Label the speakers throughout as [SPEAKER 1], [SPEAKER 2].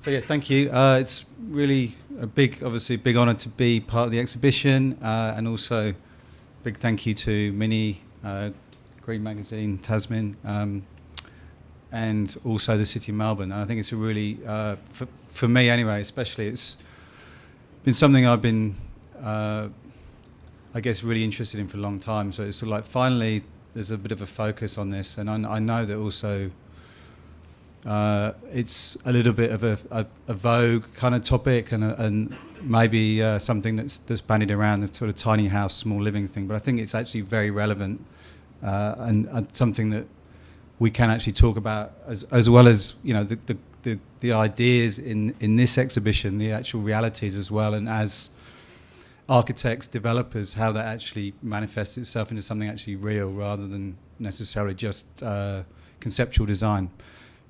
[SPEAKER 1] So yeah, thank you. It's really obviously big honour to be part of the exhibition, and also big thank you to Minnie, Green Magazine, Tasman, and also the City of Melbourne. And I think it's a really, for me anyway, especially, it's been something I've been, I guess, really interested in for a long time. So it's sort of like finally there's a bit of a focus on this, and I know that also it's a little bit of a vogue kind of topic, and maybe something that's bandied around, the sort of tiny house, small living thing. But I think it's actually very relevant, and something that we can actually talk about as well as, you know, the ideas in this exhibition, the actual realities as well, and as architects, developers, how that actually manifests itself into something actually real rather than necessarily just conceptual design.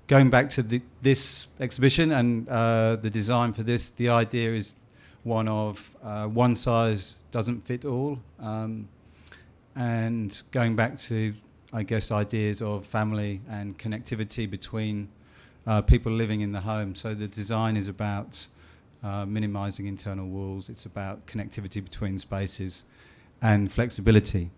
[SPEAKER 1] Going back to this exhibition and the design for this, the idea is one of one size doesn't fit all, and going back to, I guess, ideas of family and connectivity between people living in the home. So the design is about minimizing internal walls. It's about connectivity between spaces and flexibility.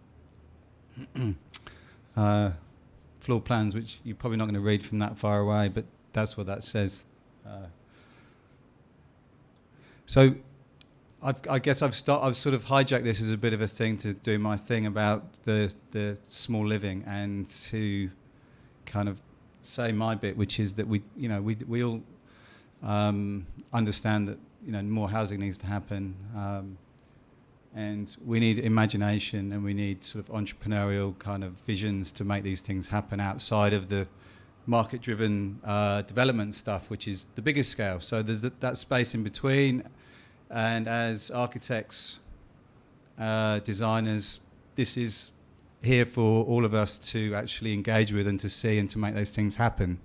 [SPEAKER 1] Floor plans, which you're probably not going to read from that far away, but that's what that says. So I guess I've sort of hijacked this as a bit of a thing to do my thing about the small living, and to kind of say my bit, which is that we all understand that, you know, more housing needs to happen, and we need imagination, and we need sort of entrepreneurial kind of visions to make these things happen outside of the market-driven development stuff, which is the biggest scale. So there's that space in between, and as architects, designers, this is here for all of us to actually engage with and to see and to make those things happen.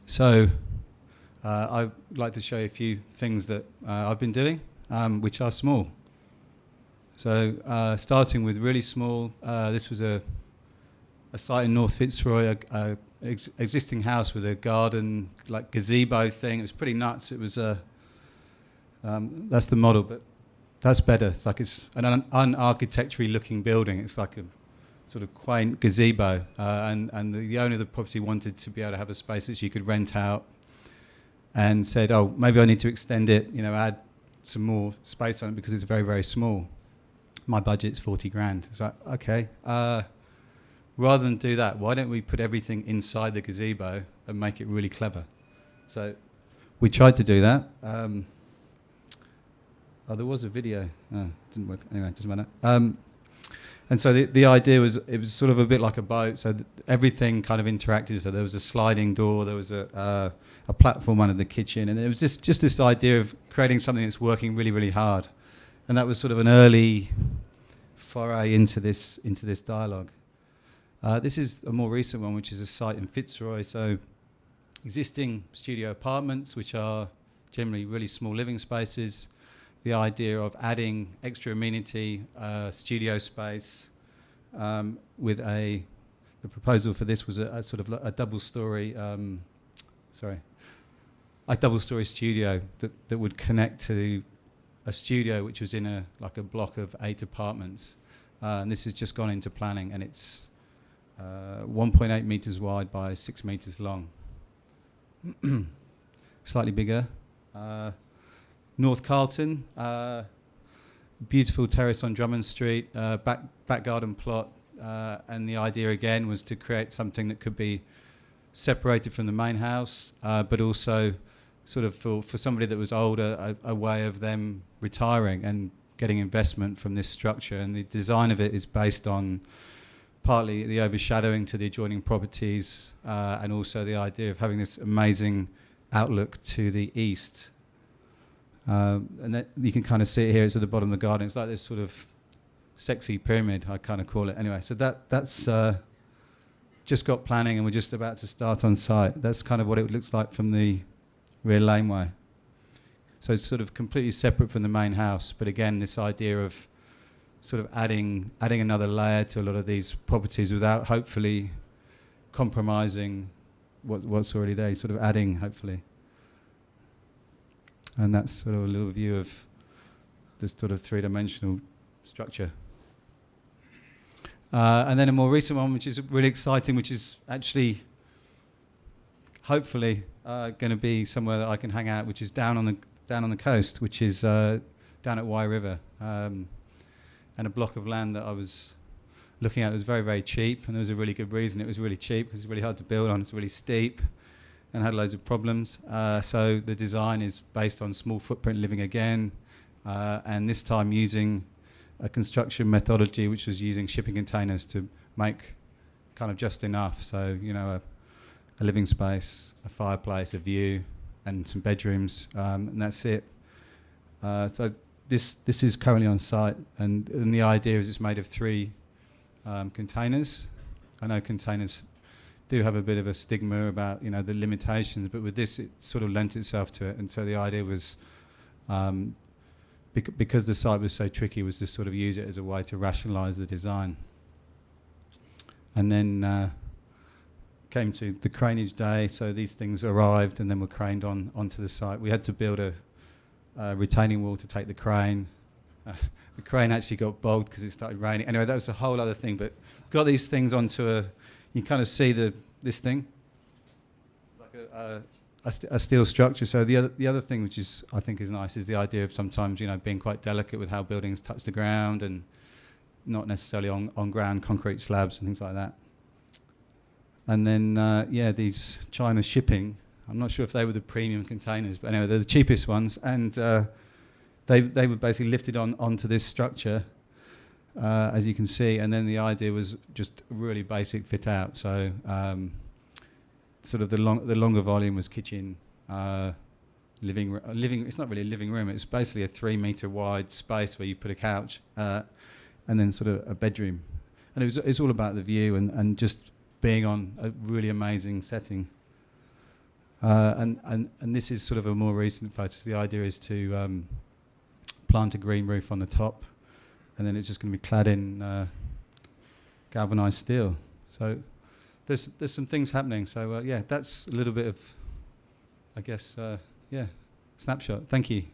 [SPEAKER 1] So I'd like to show you a few things that I've been doing, which are small. So starting with really small, this was a site in North Fitzroy, a existing house with a garden, like gazebo thing. It was pretty nuts. It was that's the model, but that's better. It's like it's an unarchitecturally looking building. It's like a sort of quaint gazebo, and the owner of the property wanted to be able to have a space that she could rent out, and said, oh, maybe I need to extend it, you know, add some more space on it because it's very, very small. My budget's 40 grand. It's like, okay, rather than do that, why don't we put everything inside the gazebo and make it really clever? So we tried to do that. There was a video. Didn't work. Anyway, doesn't matter. And so the idea was, it was sort of a bit like a boat. So everything kind of interacted. So there was a sliding door. There was a platform under the kitchen, and it was just this idea of creating something that's working really, really hard. And that was sort of an early foray into this dialogue. This is a more recent one, which is a site in Fitzroy. So existing studio apartments, which are generally really small living spaces. The idea of adding extra amenity, studio space, with the proposal for this was a sort of a double-story, a double-story studio that would connect to a studio which was in a block of 8 apartments. And this has just gone into planning, and it's 1.8 meters wide by 6 meters long. Slightly bigger. North Carlton, beautiful terrace on Drummond Street, back garden plot, and the idea again was to create something that could be separated from the main house, but also sort of for somebody that was older, a way of them retiring and getting investment from this structure. And the design of it is based on partly the overshadowing to the adjoining properties, and also the idea of having this amazing outlook to the east. And that you can kind of see it here. It's at the bottom of the garden. It's like this sort of sexy pyramid, I kind of call it. Anyway, so that's just got planning, and we're just about to start on site. That's kind of what it looks like from the rear laneway. So it's sort of completely separate from the main house. But again, this idea of sort of adding another layer to a lot of these properties without hopefully compromising what's already there, sort of adding, hopefully. And that's sort of a little view of this sort of three-dimensional structure. And then a more recent one, which is really exciting, which is actually, hopefully, going to be somewhere that I can hang out, which is down on the coast, which is down at Wye River, and a block of land that I was looking at was very, very cheap, and there was a really good reason it was really cheap. It was really hard to build on. It's really steep and had loads of problems. So the design is based on small footprint living again, and this time using a construction methodology which was using shipping containers to make kind of just enough. So, you know, a living space, a fireplace, a view, and some bedrooms, and that's it. So this is currently on site, and the idea is it's made of 3 containers. I know containers do have a bit of a stigma about, you know, the limitations, but with this it sort of lent itself to it. And so the idea was, because the site was so tricky, was to sort of use it as a way to rationalise the design. And then came to the craneage day, so these things arrived and then were craned onto the site. We had to build a retaining wall to take the crane. The crane actually got bogged because it started raining. Anyway, that was a whole other thing, but got these things onto you kind of see this thing, like a steel structure. So the other thing, which is I think is nice, is the idea of sometimes, you know, being quite delicate with how buildings touch the ground and not necessarily on ground concrete slabs and things like that. And then these China shipping. I'm not sure if they were the premium containers, but anyway, they're the cheapest ones, and they were basically lifted onto this structure, as you can see, and then the idea was just really basic fit out. So sort of the longer volume was kitchen, living. It's not really a living room. It's basically a 3 metre wide space where you put a couch, and then sort of a bedroom, and it's all about the view and just being on a really amazing setting. And this is sort of a more recent photo. So the idea is to plant a green roof on the top, and then it's just going to be clad in galvanised steel. So there's some things happening. So yeah, that's a little bit of, I guess, snapshot. Thank you.